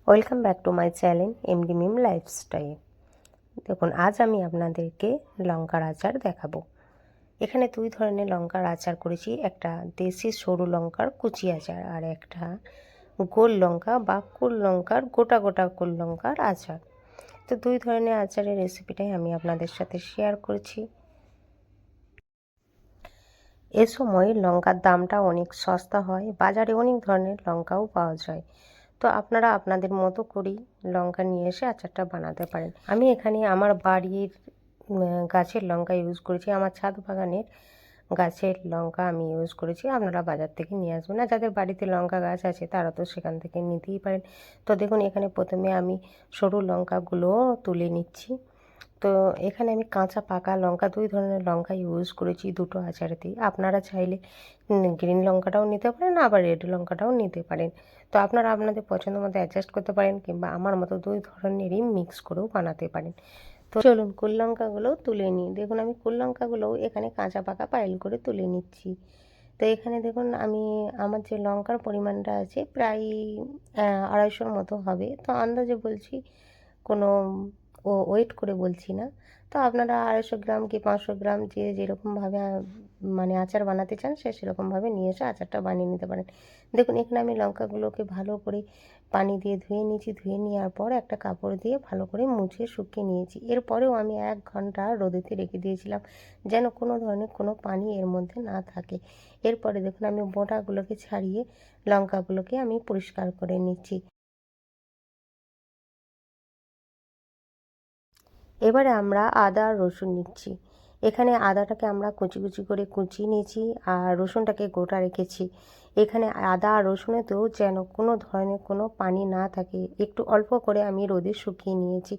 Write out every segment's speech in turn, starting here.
Welcome back to my channel MD Mim lifestyle. দেখুন, আজ আমি আপনাদেরকে লঙ্কার আচার দেখাবো। এখানে দুই ধরনের লঙ্কার আচার করেছি, একটা দেশি সরু লঙ্কার কুচি আচার আর একটা গোল লঙ্কা বা কুল লঙ্কার গোটা গোটা কুল লঙ্কার আচার। তো দুই ধরনের আচারের রেসিপিটাই আমি আপনাদের সাথে শেয়ার করছি। এ সময় লঙ্কার দামটা অনেক সস্তা হয়, বাজারে অনেক ধরনের লঙ্কাও পাওয়া যায়। তো আপনারা আপনাদের মতো করেই লঙ্কা নিয়ে এসে আচারটা বানাতে পারেন। আমি এখানে আমার বাড়ির গাছের লঙ্কা ইউজ করেছি, আমার ছাদ বাগানের গাছের লঙ্কা আমি ইউজ করেছি। আপনারা বাজার থেকে নিয়ে আসবেন, না যাদের বাড়িতে লঙ্কা গাছ আছে তারা তো সেখান থেকে নিতেই পারেন। তো দেখুন, এখানে প্রথমে আমি সরু লঙ্কাগুলো তুলে নিচ্ছি। তো এখানে আমি কাঁচা পাকা লঙ্কা দুই ধরনের লঙ্কা ইউজ করেছি দুটো আচারেতেই। আপনারা চাইলে গ্রিন লঙ্কাটাও নিতে পারেন, আবার রেড লঙ্কাটাও নিতে পারেন। তো আপনারা আপনাদের পছন্দ মতো অ্যাডজাস্ট করতে পারেন, কিংবা আমার মতো দুই ধরনেরই মিক্স করেও বানাতে পারেন। তো চলুন কুল লঙ্কাগুলোও তুলে নিই। দেখুন, আমি কুল লঙ্কাগুলোও এখানে কাঁচা পাকা পাইল করে তুলে নিচ্ছি। তো এখানে দেখুন, আমার যে লঙ্কার পরিমাণটা আছে প্রায় 250-র মতো হবে। তো আন্দাজে বলছি, কোনো ওয়েট করে বলছি না। তো আপনারা 250 গ্রাম কি 500 গ্রাম যে যেরকমভাবে মানে আচার বানাতে চান সে সেরকমভাবে নিয়ে এসে আচারটা বানিয়ে নিতে পারেন। দেখুন, এখানে আমি লঙ্কাগুলোকে ভালো করে পানি দিয়ে ধুয়ে নিয়েছি। ধুয়ে নেওয়ার পর একটা কাপড় দিয়ে ভালো করে মুছে শুকিয়ে নিয়েছি। এরপরেও আমি 1 ঘন্টা রোদেতে রেখে দিয়েছিলাম, যেন কোনো ধরনের কোনো পানি এর মধ্যে না থাকে। এরপরে দেখুন, আমি বোঁটাগুলোকে ছাড়িয়ে লঙ্কাগুলোকে আমি পরিষ্কার করে নিচ্ছি। এবারে আমরা আদা আর রসুন নিচ্ছি। এখানে আদাটাকে আমরা কুচি কুচি করে কুচিয়ে নিয়েছি, আর রসুনটাকে গোটা রেখেছি। এখানে আদা আর রসুনেতেও যেন কোনো ধরনের কোনো পানি না থাকে, একটু অল্প করে আমি রোদে শুকিয়ে নিয়েছি।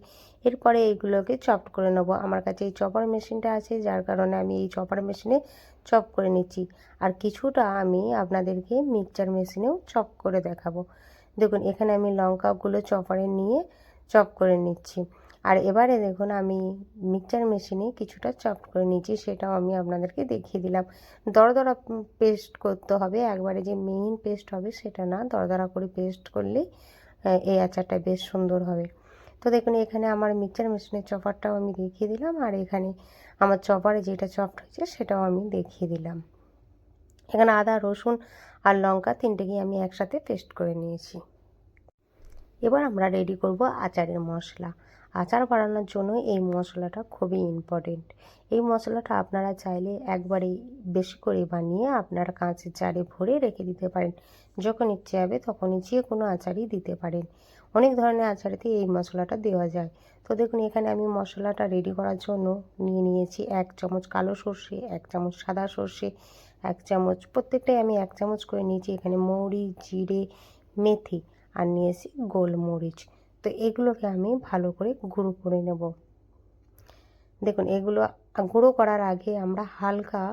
এরপরে এইগুলোকে চপ করে নেবো। আমার কাছে এই চপার মেশিনটা আছে, যার কারণে আমি এই চপার মেশিনে চপ করে নিচ্ছি। আর কিছুটা আমি আপনাদেরকে মিক্সচার মেশিনেও চপ করে দেখাবো। দেখুন, এখানে আমি লঙ্কাগুলো চপারে নিয়ে চপ করে নিচ্ছি। আর এবারে দেখুন, আমি মিক্সচার মেশিনে কিছুটা চপ করে নিয়েছি, সেটাও আমি আপনাদেরকে দেখিয়ে দিলাম। দরদরা পেস্ট করতে হবে, একবারে যে মিহিন পেস্ট হবে সেটা না, দরদরা করে পেস্ট করলেই এই আচারটা বেশ সুন্দর হবে। তো দেখুন, এখানে আমার মিক্সচার মেশিনের চপারটাও আমি দেখিয়ে দিলাম, আর এখানে আমার চপারে যেটা চপড হয়েছে সেটাও আমি দেখিয়ে দিলাম। এখানে আদা রসুন আর লঙ্কা তিনটেকেই আমি একসাথে পেস্ট করে নিয়েছি। এবার আমরা রেডি করব আচারের মশলা। আচার বানানোর জন্য এই মশলাটা খুবই ইম্পর্টেন্ট। এই মশলাটা আপনারা চাইলে একবারেই বেশি করে বানিয়ে আপনারা কাঁচের জারে ভরে রেখে দিতে পারেন। যখন ইচ্ছে হবে তখনই যে কোনো আচারই দিতে পারেন। অনেক ধরনের আচারেতে এই মশলাটা দেওয়া যায়। তো দেখুন, এখানে আমি মশলাটা রেডি করার জন্য নিয়ে নিয়েছি 1 চামচ কালো সর্ষে, 1 চামচ সাদা সর্ষে, 1 চামচ, প্রত্যেকটাই আমি 1 চামচ করে নিয়েছি। এখানে মৌরি, জিরে, মেথি আর নিয়েছি গোলমরিচ। তো এগুলোকে আমি ভালো করে গুঁড়ো করে নেব। দেখুন, এগুলো গুঁড়ো করার আগে আমরা হালকা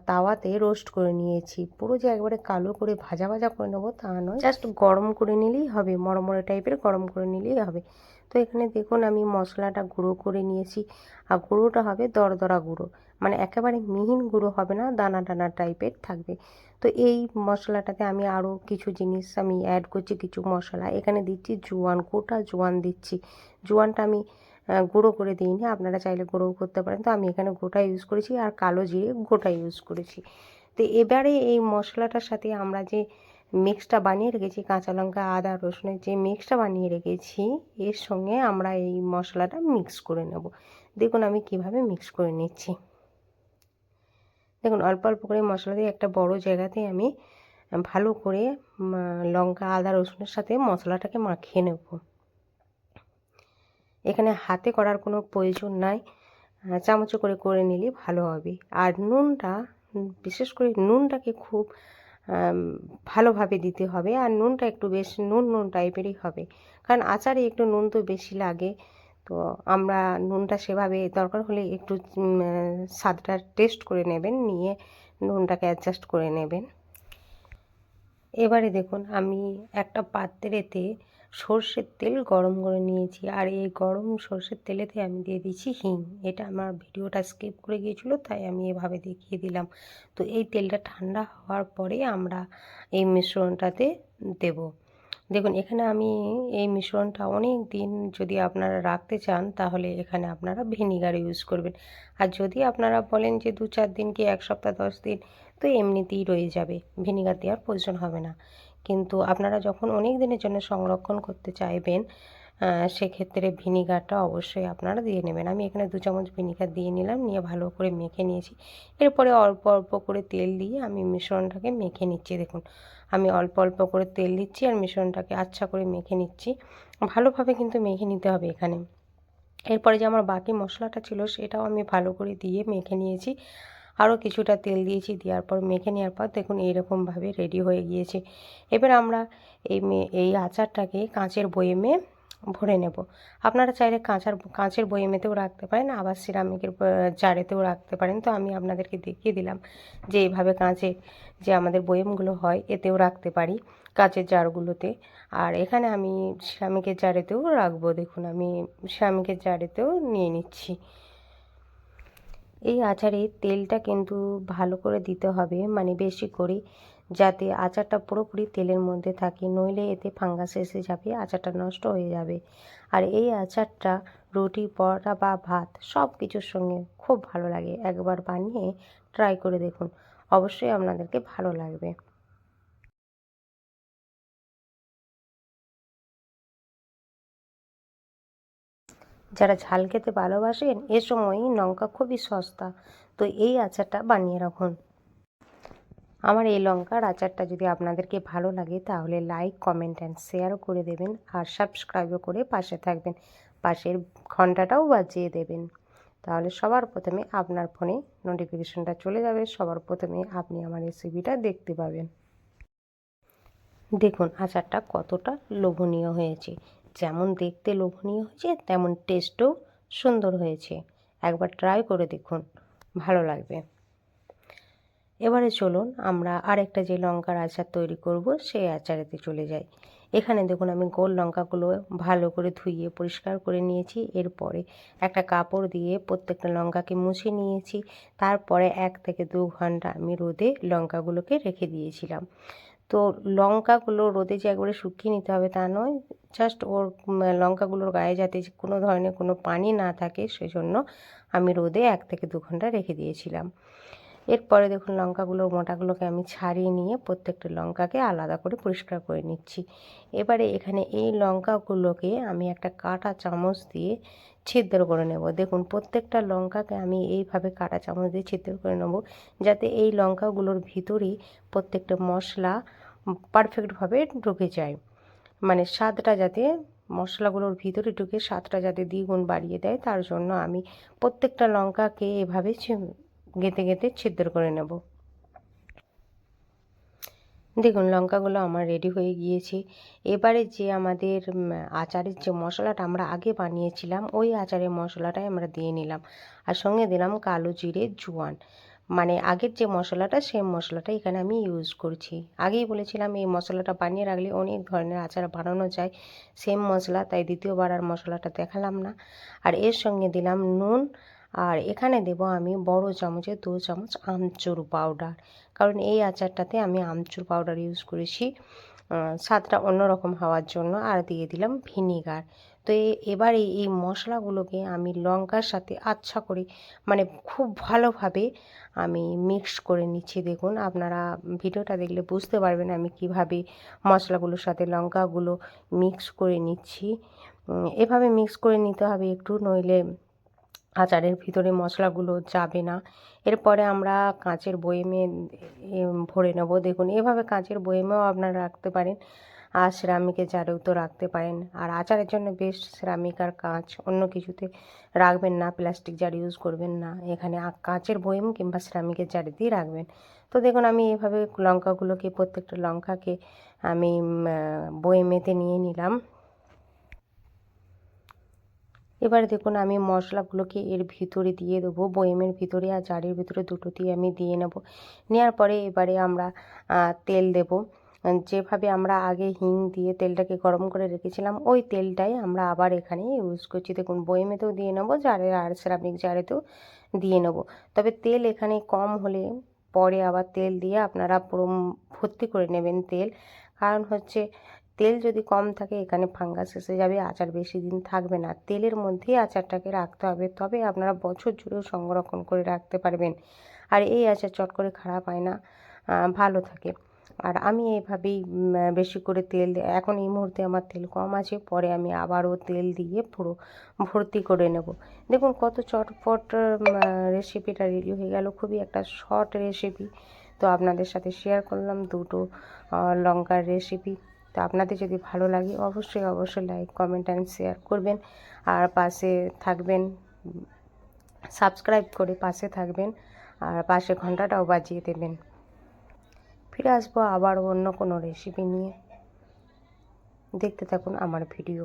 তাওয়াতে রোস্ট করে নিয়েছি। পুরো যে একবারে কালো করে ভাজা ভাজা করে নেবো তা নয়, জাস্ট গরম করে নিলেই হবে, মরমরে টাইপের গরম করে নিলেই হবে। তো এখানে দেখুন, আমি মশলাটা গুঁড়ো করে নিয়েছি। আর গুঁড়োটা হবে দরদরা গুঁড়ো, মানে একেবারে মিহিন গুঁড়ো হবে না, দানা দানা টাইপের থাকবে। তো এই মশলাটাতে আমি আরও কিছু জিনিস আমি অ্যাড করছি, কিছু মশলা এখানে দিচ্ছি। জোয়ান, গোটা জোয়ান দিচ্ছি। জোয়ানটা আমি গুঁড়ো করে দিইনি, আপনারা চাইলে গুঁড়োও করতে পারেন। তো আমি এখানে গোটা ইউজ করেছি, আর কালো জিরে গোটা ইউজ করেছি। তো এবারে এই মশলাটার সাথে আমরা যে মিক্সটা বানিয়ে রেখেছি, কাঁচা লঙ্কা আদা রসুনের যে মিক্সটা বানিয়ে রেখেছি, এর সঙ্গে আমরা এই মশলাটা মিক্স করে নেব। দেখুন আমি কিভাবে মিক্স করে নিচ্ছি। দেখুন, অল্প অল্প করে মশলা দিয়ে একটা বড় জায়গাতে আমি ভালো করে লঙ্কা আদা রসুনের সাথে মশলাটাকে মাখিয়ে নেব। এখানে হাতে করার কোনো প্রয়োজন নাই, চামচে করে করে নিলে ভালো হবে। আর নুনটা, বিশেষ করে নুনটাকে খুব ভালোভাবে দিতে হবে। আর নুনটা একটু বেশ নুন নুন টাইপেরই হবে, কারণ আচারে একটু নুন তো বেশি লাগে। তো আমরা নুনটা সেভাবে দরকার হলে একটু স্বাদটা টেস্ট করে নেবেন, নিয়ে নুনটাকে অ্যাডজাস্ট করে নেবেন। এবারে দেখুন, আমি একটা পাত্রেতে সর্ষের তেল গরম করে নিয়েছি, আর এই গরম সর্ষের তেলেতে আমি দিয়ে দিচ্ছি হিং। এটা আমার ভিডিওটা স্কিপ করে গিয়েছিলো, তাই আমি এভাবে দেখিয়ে দিলাম। তো এই তেলটা ঠান্ডা হওয়ার পরে আমরা এই মিশ্রণটাতে দেব। দেখুন এখানে আমি এই মিশ্রণটা অনেক দিন যদি আপনারা রাখতে চান তাহলে এখানে আপনারা ভিনিগার ইউজ করবেন। আর যদি আপনারা বলেন যে 2-4 দিন কি 1 সপ্তাহ 10 দিন, তো এমনিতেই রয়ে যাবে, ভিনিগার দেওয়ার প্রয়োজন হবে না। কিন্তু আপনারা যখন অনেক দিনের জন্য সংরক্ষণ করতে চাইবেন সেক্ষেত্রে ভিনিগারটা অবশ্যই আপনারা দিয়ে নেবেন। আমি এখানে 2 চামচ ভিনিগার দিয়ে নিলাম, নিয়ে ভালো করে মেখে নিয়েছি। এরপরে অল্প অল্প করে তেল দিয়ে আমি মিশ্রণটাকে মেখে নিচ্ছি। দেখুন আমি অল্প অল্প করে তেল দিচ্ছি আর মিশ্রণটাকে আচ্ছা করে মেখে নিচ্ছি। ভালোভাবে কিন্তু মেখে নিতে হবে এখানে। এরপরে যে আমার বাকি মশলাটা ছিল সেটাও আমি ভালো করে দিয়ে মেখে নিয়েছি। আরও কিছুটা তেল দিয়েছি, দেওয়ার পর মেখে নেওয়ার পর দেখুন এইরকমভাবে রেডি হয়ে গিয়েছে। এবার আমরা এই আচারটাকে কাঁচের বয়মে ভরে নেব। আপনারা চাইলে কাঁচের বয়মেতেও রাখতে পারেন, আবার সিরামিকের জারেতেও রাখতে পারেন। তো আমি আপনাদেরকে দেখিয়ে দিলাম যে এইভাবে কাঁচের যে আমাদের বয়মগুলো হয় এতেও রাখতে পারি, কাঁচের জারগুলোতে। আর এখানে আমি সিরামিকের জারেতেও রাখবো। দেখুন আমি সিরামিকের জারেতেও নিয়ে নিচ্ছি। এই আচারে তেলটা কিন্তু ভালো করে দিতে হবে, মানে বেশি করে, যাতে আচারটা পুরোপুরি তেলের মধ্যে থাকে, নইলে এতে ফাঙ্গাস এসে যাবে, আচারটা নষ্ট হয়ে যাবে। আর এই আচারটা রুটি, পরোটা বা ভাত সব কিছুর সঙ্গে খুব ভালো লাগে। একবার বানিয়ে ট্রাই করে দেখুন, অবশ্যই আপনাদেরকে ভালো লাগবে। যারা ঝাল খেতে ভালোবাসেন এ সময় লঙ্কা খুবই সস্তা, তো এই আচারটা বানিয়ে রাখুন। আমার এই লঙ্কার আচারটা যদি আপনাদেরকে ভালো লাগে তাহলে লাইক, কমেন্ট অ্যান্ড শেয়ারও করে দেবেন, আর সাবস্ক্রাইবও করে পাশে থাকবেন, পাশের ঘন্টাটাও বাজিয়ে দেবেন। তাহলে সবার প্রথমে আপনার ফোনে নোটিফিকেশনটা চলে যাবে, সবার প্রথমে আপনি আমার রেসিপিটা দেখতে পাবেন। দেখুন আচারটা কতটা লোভনীয় হয়েছে, যেমন দেখতে লোভনীয় হয়েছে তেমন টেস্টও সুন্দর হয়েছে। একবার ট্রাই করে দেখুন, ভালো লাগবে। এবারে চলুন আমরা আরেকটা যে লঙ্কার আচার তৈরি করব সেই আচারেতে চলে যাই। এখানে দেখুন আমি গোল লঙ্কাগুলো ভালো করে ধুয়ে পরিষ্কার করে নিয়েছি। এরপরে একটা কাপড় দিয়ে প্রত্যেকটা লঙ্কাকে মুছে নিয়েছি। তারপরে 1 থেকে 2 ঘন্টা আমি রোদে লঙ্কাগুলোকে রেখে দিয়েছিলাম। তো লঙ্কাগুলো রোদে যে একবারে শুকিয়ে নিতে হবে তা নয়, জাস্ট ওর লঙ্কাগুলোর গায়ে যাতে কোনো ধরনের কোনো পানি না থাকে সেজন্য আমি রোদে 1 থেকে 2 ঘন্টা রেখে দিয়েছিলাম। এরপরে দেখুন লঙ্কাগুলোর মোটাগুলোকে আমি ছাড়িয়ে নিয়ে প্রত্যেকটা লঙ্কাকে আলাদা করে পরিষ্কার করে নিচ্ছি। এবারে এখানে এই লঙ্কাগুলোকে আমি একটা কাঁটা চামচ দিয়ে ছিদ্র করে নেব। দেখুন প্রত্যেকটা লঙ্কাকে আমি এইভাবে কাঁটা চামচ দিয়ে ছিদ্র করে নেব, যাতে এই লঙ্কাগুলোর ভিতরেই প্রত্যেকটা মশলা পারফেক্টভাবে ঢুকে যায়, মানে স্বাদটা যাতে মশলাগুলোর ভিতরে ঢুকে স্বাদটা যাতে দ্বিগুণ বাড়িয়ে দেয়, তার জন্য আমি প্রত্যেকটা লঙ্কাকে এভাবে গেঁথে গেঁথে ছিদ্র করে নেব। দেখুন লঙ্কাগুলো আমার রেডি হয়ে গিয়েছে। এবারে যে আমাদের আচারের যে মশলাটা আমরা আগে বানিয়েছিলাম ওই আচারের মশলাটাই আমরা দিয়ে নিলাম, আর সঙ্গে দিলাম কালো জিরে, জোয়ান। মানে আগের যে মশলাটা সেই মশলাটা এখানে আমি ইউজ করছি। আগেই বলেছিলাম এই মশলাটা বানিয়ে রাখলে অনেক ধরনের আচার বানানো যায়, সেম মশলা, তাই দ্বিতীয়বার আর মশলাটা দেখালাম না। আর এর সঙ্গে দিলাম নুন, আর এখানে দেব আমি বড় চামচে 2 চামচ আমচুর পাউডার, কারণ এই আচারটাতে আমি আমচুর পাউডার ইউজ করেছি স্বাদটা অন্যরকম হওয়ার জন্য। আর দিয়ে দিলাম ভিনিগার। তো এবারে এই মশলাগুলোকে আমি লঙ্কার সাথে আচ্ছা করে, মানে খুব ভালোভাবে আমি মিক্স করে নিচ্ছি। দেখুন আপনারা ভিডিওটা দেখলে বুঝতে পারবেন আমি কিভাবে মশলাগুলোর সাথে লঙ্কাগুলো মিক্স করে নিচ্ছি। এভাবে মিক্স করে নিতে হবে একটু, নইলে আচারের ভিতরে মশলাগুলো যাবে না। এরপরে আমরা কাঁচের বয়ামে ভরে নেব। দেখুন এভাবে কাঁচের বয়ামেও আপনারা রাখতে পারেন, আর সিরামিকের জারেও তো রাখতে পারেন। আর আচারের জন্য বেস্ট সিরামিক আর কাঁচ, অন্য কিছুতে রাখবেন না, প্লাস্টিক জার ইউজ করবেন না, এখানে কাঁচের বয়াম কিংবা সিরামিকের জারেতেই রাখবেন। তো দেখুন আমি এভাবে লঙ্কাগুলোকে প্রত্যেকটা লঙ্কাকে আমি বয়ামেতে নিয়ে নিলাম। এবারে দেখুন আমি মশলাগুলোকে এর ভিতরে দিয়ে দেবো, বয়ামের ভিতরে আর জারের ভিতরে দুটোতেই আমি দিয়ে নেব। নেওয়ার পরে এবারে আমরা তেল দেব। যেভাবে আমরা আগে হিং দিয়ে তেলটাকে গরম করে রেখেছিলাম ওই তেলটাই আমরা আবার এখানে ইউজ করছি। দেখুন বয়ামেতেও দিয়ে নেবো, জারে আর সিরামিক জারেতেও দিয়ে নেব। তবে তেল এখানে কম হলে পরে আবার তেল দিয়ে আপনারা পুরো ভর্তি করে নেবেন তেল, কারণ হচ্ছে তেল যদি কম থাকে এখানে ফাঙ্গাস এসে যাবে, আচার বেশি দিন থাকবে না। তেলের মধ্যেই আচারটাকে রাখতে হবে, তবে আপনারা বছর জুড়েও সংরক্ষণ করে রাখতে পারবেন। আর এই আচার চট করে খারাপ হয় না, ভালো থাকে। আর আমি এইভাবেই বেশি করে তেল এখন এই মুহূর্তে আমার তেল কম আছে, পরে আমি আবারও তেল দিয়ে পুরো ভর্তি করে নেব। দেখুন কত চটপট রেসিপিটা রেডি হয়ে গেল, খুবই একটা শর্ট রেসিপি। তো আপনাদের সাথে শেয়ার করলাম দুটো লঙ্কার রেসিপি। তো আপনাদের যদি ভালো লাগে অবশ্যই অবশ্যই লাইক কমেন্ট অ্যান্ড শেয়ার করবেন, আর পাশে থাকবেন, সাবস্ক্রাইব করে পাশে থাকবেন, আর পাশে ঘন্টাটাও বাজিয়ে দেবেন। ফিরে আসবো আবার অন্য কোনো রেসিপি নিয়ে, দেখতে থাকুন আমার ভিডিও।